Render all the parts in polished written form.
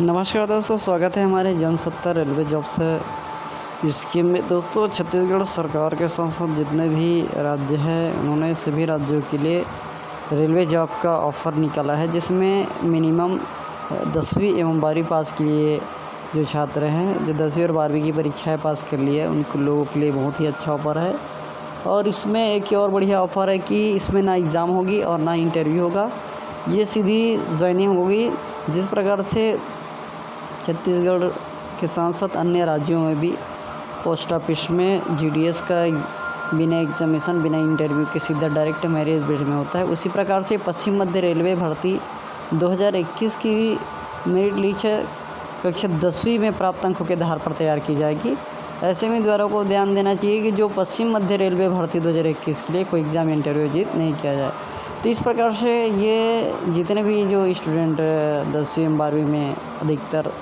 नमस्कार दोस्तों, स्वागत है हमारे जनसत्ता रेलवे जॉब्स स्कीम में। दोस्तों, छत्तीसगढ़ सरकार के साथ साथ जितने भी राज्य हैं उन्होंने सभी राज्यों के लिए रेलवे जॉब का ऑफ़र निकाला है, जिसमें मिनिमम 10वीं एवं 12वीं पास के लिए जो छात्र हैं, जो 10वीं और 12वीं की परीक्षाएँ पास कर ली है, उन लोगों के लिए बहुत ही अच्छा ऑफ़र है। और इसमें एक और बढ़िया ऑफ़र है कि इसमें ना एग्ज़ाम होगी और ना इंटरव्यू होगा, ये सीधी ज्वाइनिंग होगी। जिस प्रकार से छत्तीसगढ़ के साथ साथ अन्य राज्यों में भी पोस्ट ऑफिस में जीडीएस का बिना एग्जामिनेशन, बिना इंटरव्यू के सीधा डायरेक्ट मैरिज बेस में होता है, उसी प्रकार से पश्चिम मध्य रेलवे भर्ती 2021 की मेरिट लिस्ट कक्षा 10वीं में प्राप्त अंकों के आधार पर तैयार की जाएगी। ऐसे में उम्मीदवारों को ध्यान देना चाहिए कि जो पश्चिम मध्य रेलवे भर्ती 2021 के लिए कोई एग्ज़ाम इंटरव्यू नहीं किया जाए। तो इस प्रकार से ये जितने भी जो स्टूडेंट 10वीं 12वीं में अधिकतर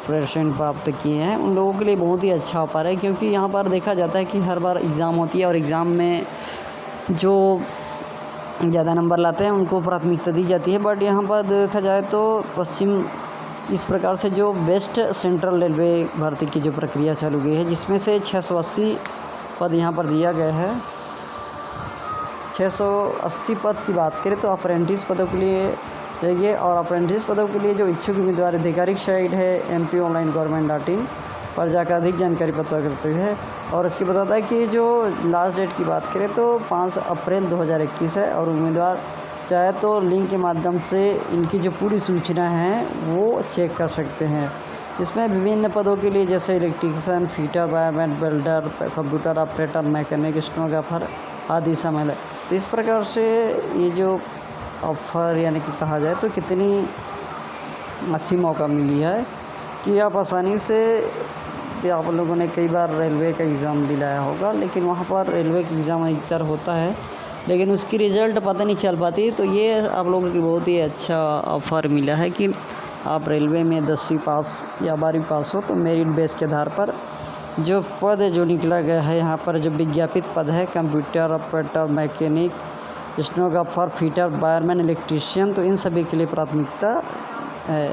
परसेंट प्राप्त किए हैं, उन लोगों के लिए बहुत ही अच्छा ऑफर है, क्योंकि यहाँ पर देखा जाता है कि हर बार एग्ज़ाम होती है और एग्ज़ाम में जो ज़्यादा नंबर लाते हैं उनको प्राथमिकता दी जाती है। बट यहाँ पर देखा जाए तो पश्चिम इस प्रकार से जो बेस्ट सेंट्रल रेलवे भर्ती की जो प्रक्रिया चालू गई है, जिसमें से 680 पद यहाँ पर दिया गया है। 680 पद की बात करें तो अप्रेंटिस पदों के लिए देखिए, और अप्रेंटिस पदों के लिए जो इच्छुक उम्मीदवार आधिकारिक साइट है mponline.government.in पर जाकर अधिक जानकारी पता करते हैं। और इसकी बताता है कि जो लास्ट डेट की बात करें तो 5 अप्रैल 2021 है, और उम्मीदवार चाहे तो लिंक के माध्यम से इनकी जो पूरी सूचना है वो चेक कर सकते हैं। इसमें विभिन्न पदों के लिए जैसे electrician, fitter, wireman, welder, computer operator, mechanic, stenographer आदि शामिल है। तो इस प्रकार से ये जो ऑफ़र यानी कि कहा जाए तो कितनी अच्छी मौका मिली है कि आप आसानी से, कि आप लोगों ने कई बार रेलवे का एग्ज़ाम दिलाया होगा, लेकिन वहाँ पर रेलवे का एग्ज़ाम अधिकतर होता है लेकिन उसकी रिज़ल्ट पता नहीं चल पाती। तो ये आप लोगों की बहुत ही अच्छा ऑफ़र मिला है कि आप रेलवे में 10वीं पास या 12वीं पास हो तो मेरिट बेस के आधार पर जो पद जो निकला गया है, यहाँ पर जो विज्ञापित पद है computer operator, mechanic, stenographer, fitter, wireman, electrician, तो इन सभी के लिए प्राथमिकता है।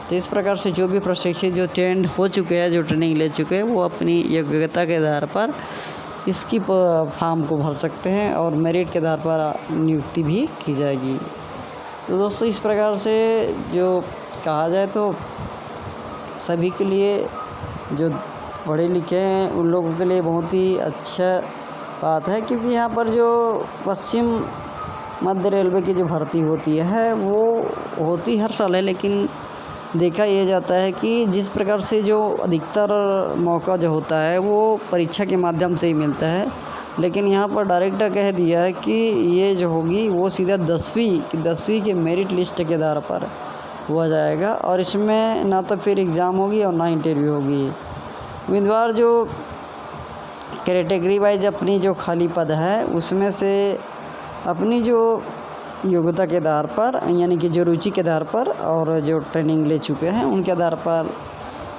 तो इस प्रकार से जो भी प्रशिक्षित जो ट्रेंड हो चुके हैं, जो ट्रेनिंग ले चुके हैं, वो अपनी योग्यता के आधार पर इसकी फॉर्म को भर सकते हैं और मेरिट के आधार पर नियुक्ति भी की जाएगी। तो दोस्तों, इस प्रकार से जो कहा जाए तो सभी के लिए जो पढ़े लिखे हैं उन लोगों के लिए बहुत ही अच्छा बात है, क्योंकि यहाँ पर जो पश्चिम मध्य रेलवे की जो भर्ती होती है वो होती हर साल है, लेकिन देखा यह जाता है कि जिस प्रकार से जो अधिकतर मौका जो होता है वो परीक्षा के माध्यम से ही मिलता है, लेकिन यहाँ पर डायरेक्ट कह दिया है कि ये जो होगी वो सीधा 10वीं के मेरिट लिस्ट के आधार पर हुआ जाएगा, और इसमें ना तो फिर एग्ज़ाम होगी और ना इंटरव्यू होगी। उम्मीदवार जो कैटेगरी वाइज अपनी जो खाली पद है उसमें से अपनी जो योग्यता के आधार पर, यानी कि जो रुचि के आधार पर और जो ट्रेनिंग ले चुके हैं उनके आधार पर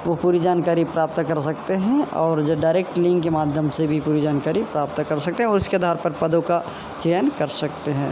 वो पूरी जानकारी प्राप्त कर सकते हैं, और जो डायरेक्ट लिंक के माध्यम से भी पूरी जानकारी प्राप्त कर सकते हैं और उसके आधार पर पदों का चयन कर सकते हैं।